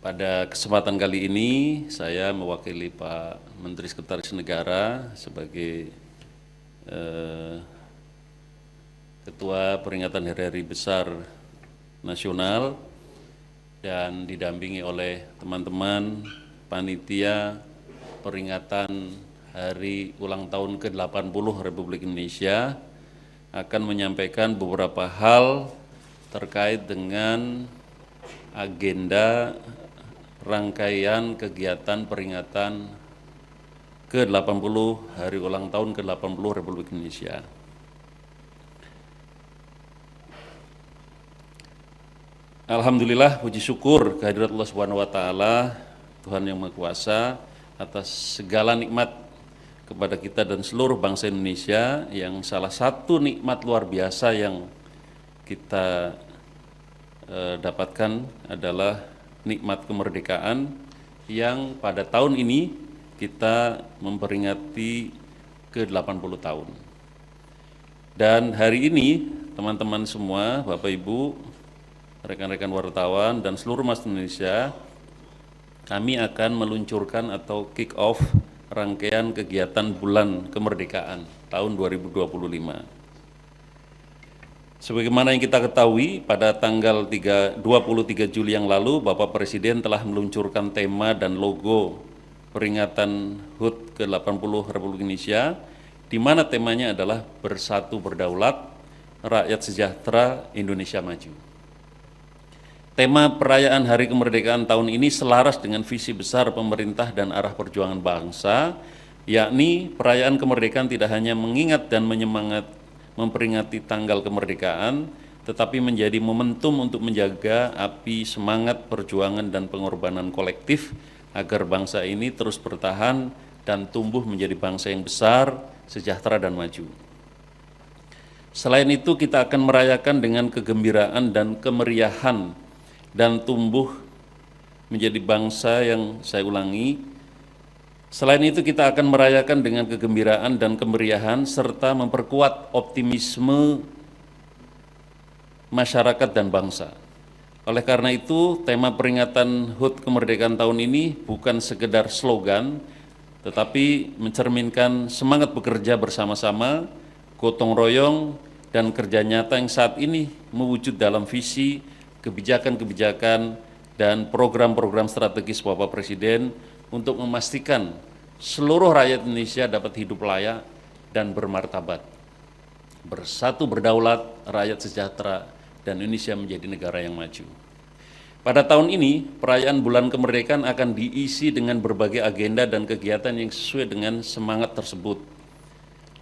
Pada kesempatan kali ini saya mewakili Pak Menteri Sekretaris Negara sebagai Ketua Peringatan Hari-Hari Besar Nasional dan didampingi oleh teman-teman panitia peringatan Hari Ulang Tahun ke-80 Republik Indonesia akan menyampaikan beberapa hal terkait dengan agenda rangkaian kegiatan peringatan ke-80 Hari Ulang Tahun ke-80 Republik Indonesia. Alhamdulillah, puji syukur kehadirat Allah Subhanahu wa taala, Tuhan yang Maha Kuasa, atas segala nikmat kepada kita dan seluruh bangsa Indonesia, yang salah satu nikmat luar biasa yang kita dapatkan adalah nikmat kemerdekaan yang pada tahun ini kita memperingati ke-80 tahun. Dan hari ini teman-teman semua, Bapak Ibu, rekan-rekan wartawan dan seluruh masyarakat Indonesia, kami akan meluncurkan atau kick off rangkaian kegiatan Bulan Kemerdekaan tahun 2025. Sebagaimana yang kita ketahui, pada tanggal 23 Juli yang lalu, Bapak Presiden telah meluncurkan tema dan logo peringatan HUT ke-80 Republik Indonesia, di mana temanya adalah Bersatu Berdaulat, Rakyat Sejahtera, Indonesia Maju. Tema perayaan Hari Kemerdekaan tahun ini selaras dengan visi besar pemerintah dan arah perjuangan bangsa, yakni perayaan kemerdekaan tidak hanya mengingat dan memperingati tanggal kemerdekaan, tetapi menjadi momentum untuk menjaga api semangat perjuangan dan pengorbanan kolektif agar bangsa ini terus bertahan dan tumbuh menjadi bangsa yang besar, sejahtera dan maju. Selain itu, kita akan merayakan dengan kegembiraan dan kemeriahan dan tumbuh menjadi bangsa yang, saya ulangi, selain itu kita akan merayakan dengan kegembiraan dan kemeriahan serta memperkuat optimisme masyarakat dan bangsa. Oleh karena itu, tema peringatan HUT kemerdekaan tahun ini bukan sekedar slogan, tetapi mencerminkan semangat bekerja bersama-sama, gotong royong, dan kerja nyata yang saat ini mewujud dalam visi, kebijakan-kebijakan, dan program-program strategis Bapak Presiden untuk memastikan seluruh rakyat Indonesia dapat hidup layak dan bermartabat, bersatu berdaulat, rakyat sejahtera, dan Indonesia menjadi negara yang maju. Pada tahun ini, perayaan Bulan Kemerdekaan akan diisi dengan berbagai agenda dan kegiatan yang sesuai dengan semangat tersebut.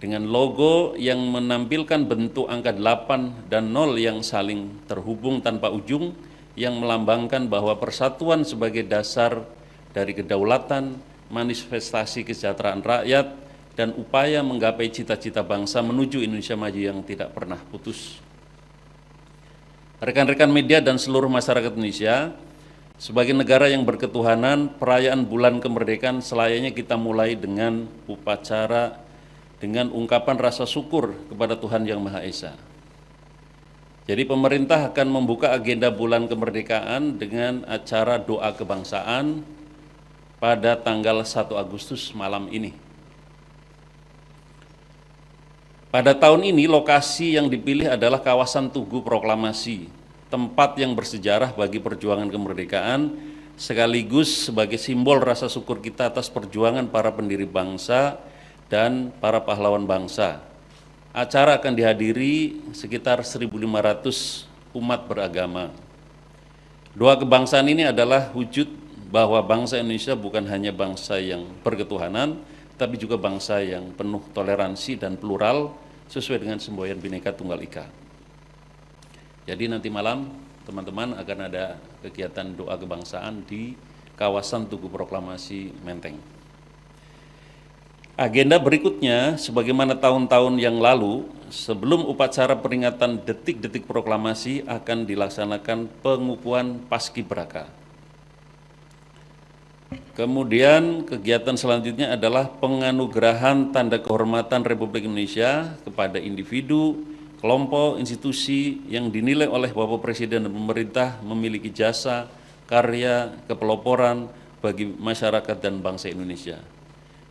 Dengan logo yang menampilkan bentuk angka 8 dan 0 yang saling terhubung tanpa ujung, yang melambangkan bahwa persatuan sebagai dasar dari kedaulatan, manifestasi kesejahteraan rakyat, dan upaya menggapai cita-cita bangsa menuju Indonesia maju yang tidak pernah putus. Rekan-rekan media dan seluruh masyarakat Indonesia, sebagai negara yang berketuhanan, perayaan Bulan Kemerdekaan selayaknya kita mulai dengan upacara dengan ungkapan rasa syukur kepada Tuhan Yang Maha Esa. Jadi pemerintah akan membuka agenda Bulan Kemerdekaan dengan acara doa kebangsaan pada tanggal 1 Agustus malam ini. Pada tahun ini lokasi yang dipilih adalah kawasan Tugu Proklamasi, tempat yang bersejarah bagi perjuangan kemerdekaan, sekaligus sebagai simbol rasa syukur kita atas perjuangan para pendiri bangsa dan para pahlawan bangsa. Acara akan dihadiri sekitar 1.500 umat beragama. Doa kebangsaan ini adalah wujud bahwa bangsa Indonesia bukan hanya bangsa yang berketuhanan, tapi juga bangsa yang penuh toleransi dan plural sesuai dengan semboyan Bhinneka Tunggal Ika. Jadi nanti malam teman-teman akan ada kegiatan doa kebangsaan di kawasan Tugu Proklamasi Menteng. Agenda berikutnya, sebagaimana tahun-tahun yang lalu, sebelum upacara peringatan detik-detik proklamasi akan dilaksanakan pengukuhan Paskibraka. Kemudian kegiatan selanjutnya adalah penganugerahan tanda kehormatan Republik Indonesia kepada individu, kelompok, institusi yang dinilai oleh Bapak Presiden dan pemerintah memiliki jasa, karya, kepeloporan bagi masyarakat dan bangsa Indonesia.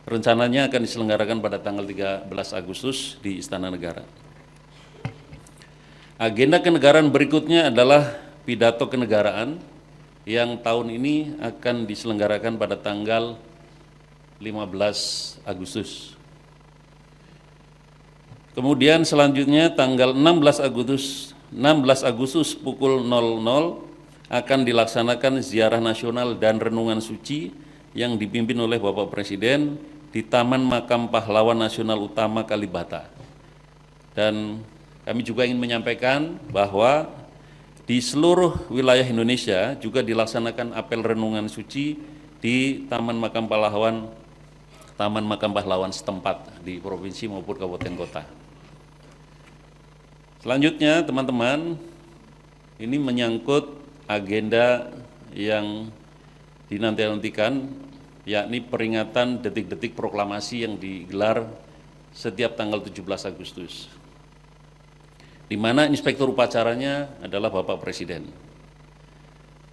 Rencananya akan diselenggarakan pada tanggal 13 Agustus di Istana Negara. Agenda kenegaraan berikutnya adalah pidato kenegaraan yang tahun ini akan diselenggarakan pada tanggal 15 Agustus. Kemudian selanjutnya tanggal 16 Agustus pukul 00 akan dilaksanakan ziarah nasional dan renungan suci yang dipimpin oleh Bapak Presiden di Taman Makam Pahlawan Nasional Utama Kalibata. Dan kami juga ingin menyampaikan bahwa di seluruh wilayah Indonesia juga dilaksanakan apel renungan suci di Taman Makam Pahlawan setempat di provinsi maupun kabupaten kota. Selanjutnya teman-teman, ini menyangkut agenda yang dinanti-nantikan, yakni peringatan detik-detik proklamasi yang digelar setiap tanggal 17 Agustus, di mana inspektur upacaranya adalah Bapak Presiden.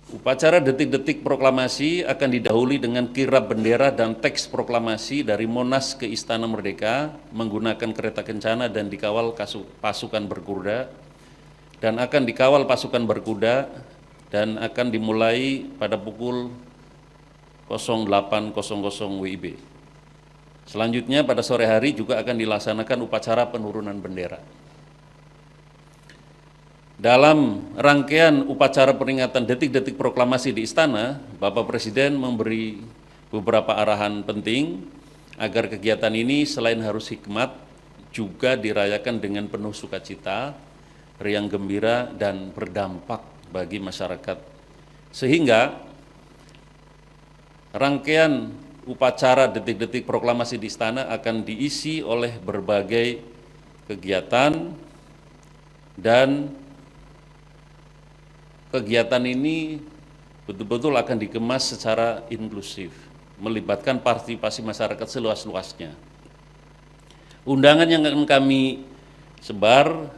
Upacara detik-detik proklamasi akan didahului dengan kirap bendera dan teks proklamasi dari Monas ke Istana Merdeka menggunakan kereta kencana dan dikawal pasukan berkuda, dan akan dikawal pasukan berkuda dan akan dimulai pada pukul 08.00 WIB. Selanjutnya pada sore hari juga akan dilaksanakan upacara penurunan bendera. Dalam rangkaian upacara peringatan detik-detik proklamasi di Istana, Bapak Presiden memberi beberapa arahan penting agar kegiatan ini selain harus hikmat, juga dirayakan dengan penuh sukacita, riang gembira, dan berdampak bagi masyarakat, sehingga rangkaian upacara detik-detik proklamasi di Istana akan diisi oleh berbagai kegiatan, dan kegiatan ini betul-betul akan dikemas secara inklusif, melibatkan partisipasi masyarakat seluas-luasnya. Undangan yang akan kami sebar,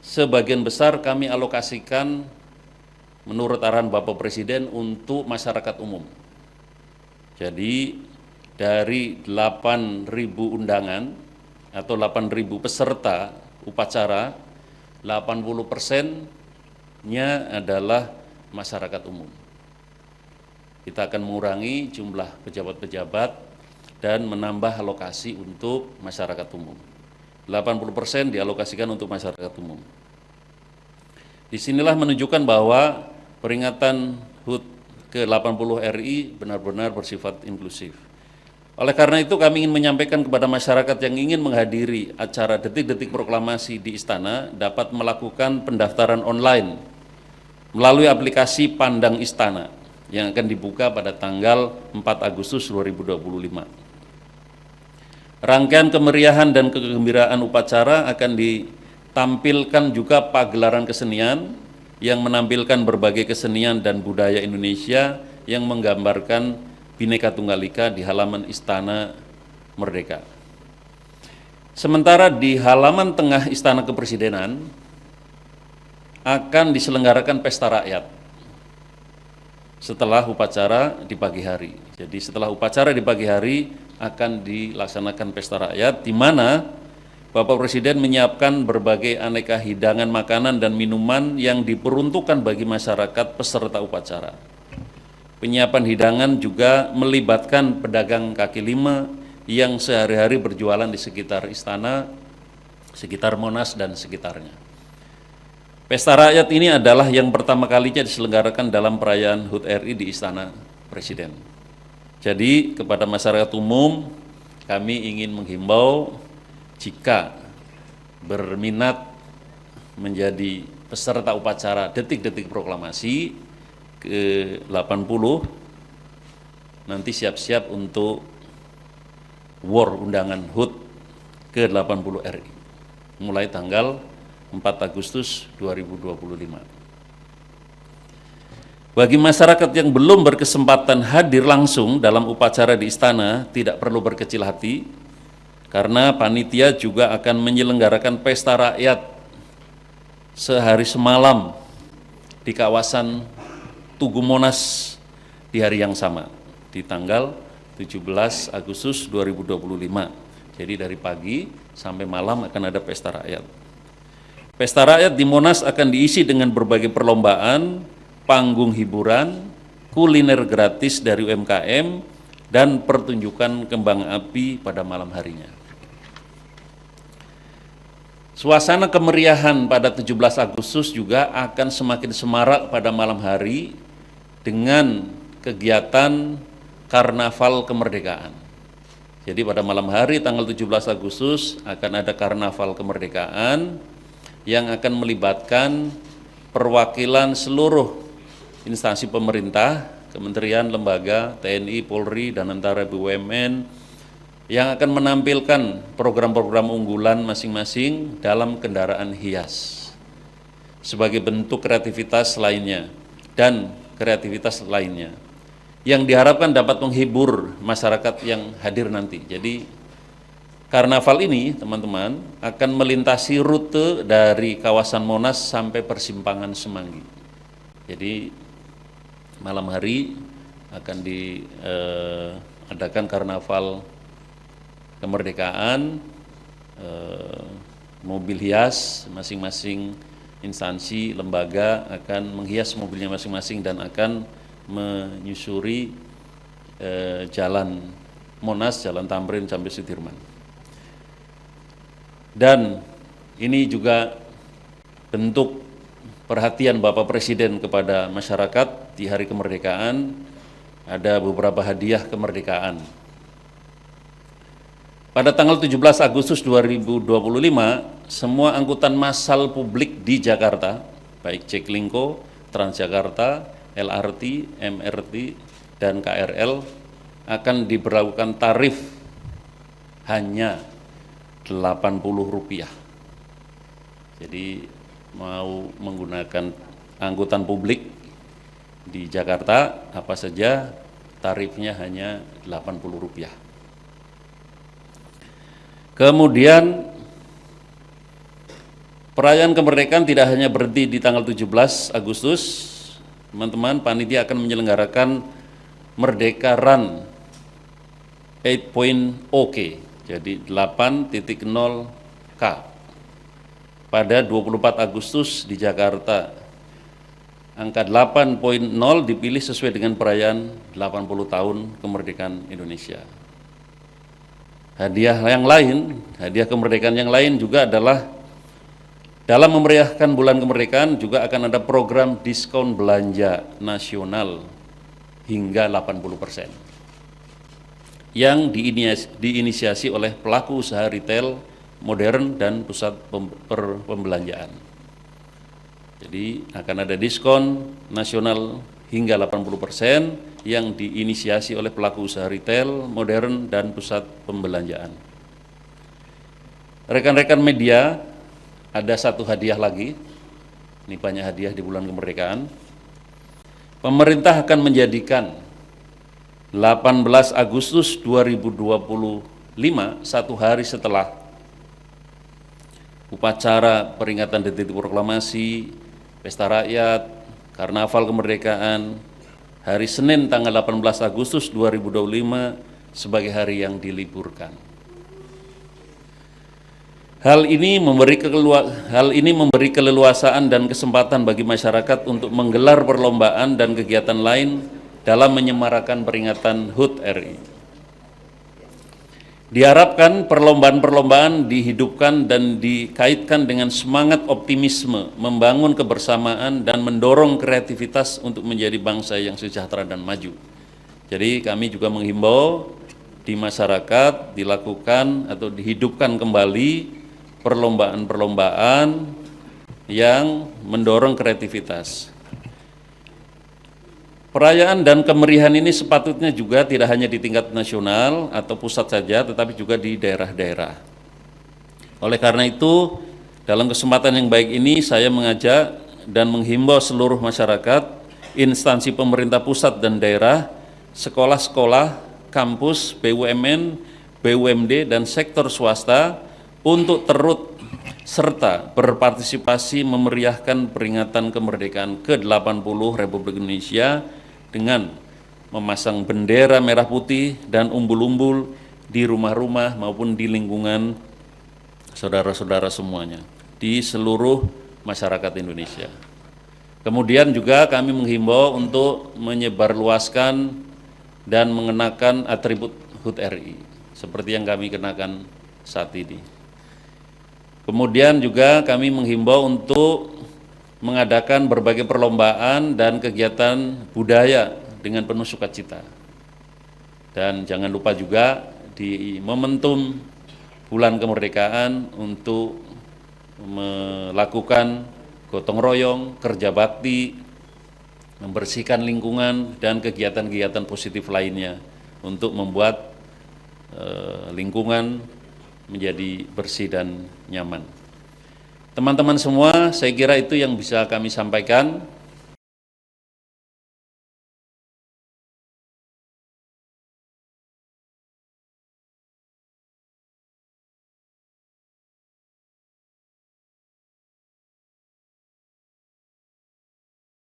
sebagian besar kami alokasikan menurut arahan Bapak Presiden untuk masyarakat umum. Jadi dari 8.000 undangan atau 8.000 peserta upacara, 80%-nya adalah masyarakat umum. Kita akan mengurangi jumlah pejabat-pejabat dan menambah alokasi untuk masyarakat umum. 80% dialokasikan untuk masyarakat umum. Disinilah menunjukkan bahwa peringatan HUT ke-80 RI benar-benar bersifat inklusif. Oleh karena itu kami ingin menyampaikan kepada masyarakat yang ingin menghadiri acara detik-detik proklamasi di Istana dapat melakukan pendaftaran online melalui aplikasi Pandang Istana yang akan dibuka pada tanggal 4 Agustus 2025. Rangkaian kemeriahan dan kegembiraan upacara akan ditampilkan juga pagelaran kesenian yang menampilkan berbagai kesenian dan budaya Indonesia yang menggambarkan Bhinneka Tunggal Ika di halaman Istana Merdeka. Sementara di halaman tengah Istana Kepresidenan akan diselenggarakan pesta rakyat setelah upacara di pagi hari. Jadi setelah upacara di pagi hari akan dilaksanakan pesta rakyat, di mana Bapak Presiden menyiapkan berbagai aneka hidangan makanan dan minuman yang diperuntukkan bagi masyarakat peserta upacara. Penyiapan hidangan juga melibatkan pedagang kaki lima yang sehari-hari berjualan di sekitar istana, sekitar Monas dan sekitarnya. Pesta rakyat ini adalah yang pertama kalinya diselenggarakan dalam perayaan HUT RI di Istana Presiden. Jadi kepada masyarakat umum kami ingin menghimbau jika berminat menjadi peserta upacara detik-detik proklamasi ke-80, nanti siap-siap untuk war undangan HUT ke-80 RI mulai tanggal 4 Agustus 2025. Bagi masyarakat yang belum berkesempatan hadir langsung dalam upacara di Istana, tidak perlu berkecil hati, karena panitia juga akan menyelenggarakan pesta rakyat sehari semalam di kawasan Tugu Monas di hari yang sama, di tanggal 17 Agustus 2025. Jadi dari pagi sampai malam akan ada pesta rakyat. Pesta rakyat di Monas akan diisi dengan berbagai perlombaan, panggung hiburan, kuliner gratis dari UMKM, dan pertunjukan kembang api pada malam harinya. Suasana kemeriahan pada 17 Agustus juga akan semakin semarak pada malam hari dengan kegiatan Karnaval Kemerdekaan. Jadi pada malam hari tanggal 17 Agustus akan ada Karnaval Kemerdekaan yang akan melibatkan perwakilan seluruh instansi pemerintah, kementerian, lembaga, TNI, Polri, dan antara BUMN, yang akan menampilkan program-program unggulan masing-masing dalam kendaraan hias sebagai bentuk kreativitas lainnya dan kreativitas lainnya yang diharapkan dapat menghibur masyarakat yang hadir nanti. Jadi karnaval ini teman-teman akan melintasi rute dari kawasan Monas sampai persimpangan Semanggi. Jadi malam hari akan diadakan karnaval kemerdekaan, mobil hias, masing-masing instansi, lembaga akan menghias mobilnya masing-masing dan akan menyusuri jalan Monas, jalan Tamrin sampai Sudirman. Dan ini juga bentuk perhatian Bapak Presiden kepada masyarakat di hari kemerdekaan, ada beberapa hadiah kemerdekaan. Pada tanggal 17 Agustus 2025, semua angkutan massal publik di Jakarta, baik Jaklingko, Transjakarta, LRT, MRT, dan KRL akan diberlakukan tarif hanya Rp80. Jadi mau menggunakan angkutan publik di Jakarta apa saja tarifnya hanya Rp80. Kemudian perayaan kemerdekaan tidak hanya berhenti di tanggal 17 Agustus, teman-teman, panitia akan menyelenggarakan Merdeka Run 8.0K, jadi 8.0K pada 24 Agustus di Jakarta. Angka 8.0 dipilih sesuai dengan perayaan 80 tahun kemerdekaan Indonesia. Hadiah yang lain, hadiah kemerdekaan yang lain juga adalah dalam memeriahkan bulan kemerdekaan juga akan ada program diskon belanja nasional hingga 80% yang diinisiasi oleh pelaku usaha retail modern dan pusat pembelanjaan. Jadi akan ada diskon nasional hingga 80% yang diinisiasi oleh pelaku usaha retail, modern, dan pusat pembelanjaan. Rekan-rekan media, ada satu hadiah lagi, ini banyak hadiah di bulan kemerdekaan. Pemerintah akan menjadikan 18 Agustus 2025, satu hari setelah upacara peringatan detik proklamasi, pesta rakyat, karnaval kemerdekaan, hari Senin tanggal 18 Agustus 2025 sebagai hari yang diliburkan. Hal ini memberi keleluasaan dan kesempatan bagi masyarakat untuk menggelar perlombaan dan kegiatan lain dalam menyemarakan peringatan HUT RI. Diharapkan perlombaan-perlombaan dihidupkan dan dikaitkan dengan semangat optimisme, membangun kebersamaan dan mendorong kreativitas untuk menjadi bangsa yang sejahtera dan maju. Jadi kami juga menghimbau di masyarakat dilakukan atau dihidupkan kembali perlombaan-perlombaan yang mendorong kreativitas. Perayaan dan kemeriahan ini sepatutnya juga tidak hanya di tingkat nasional atau pusat saja, tetapi juga di daerah-daerah. Oleh karena itu, dalam kesempatan yang baik ini saya mengajak dan menghimbau seluruh masyarakat, instansi pemerintah pusat dan daerah, sekolah-sekolah, kampus, BUMN, BUMD, dan sektor swasta untuk serta berpartisipasi memeriahkan peringatan kemerdekaan ke-80 Republik Indonesia dengan memasang bendera merah putih dan umbul-umbul di rumah-rumah maupun di lingkungan saudara-saudara semuanya di seluruh masyarakat Indonesia. Kemudian juga kami menghimbau untuk menyebarluaskan dan mengenakan atribut HUT RI seperti yang kami kenakan saat ini. Kemudian juga kami menghimbau untuk mengadakan berbagai perlombaan dan kegiatan budaya dengan penuh sukacita. Dan jangan lupa juga di momentum bulan kemerdekaan untuk melakukan gotong royong, kerja bakti, membersihkan lingkungan, dan kegiatan-kegiatan positif lainnya untuk membuat lingkungan menjadi bersih dan nyaman. Teman-teman semua, saya kira itu yang bisa kami sampaikan.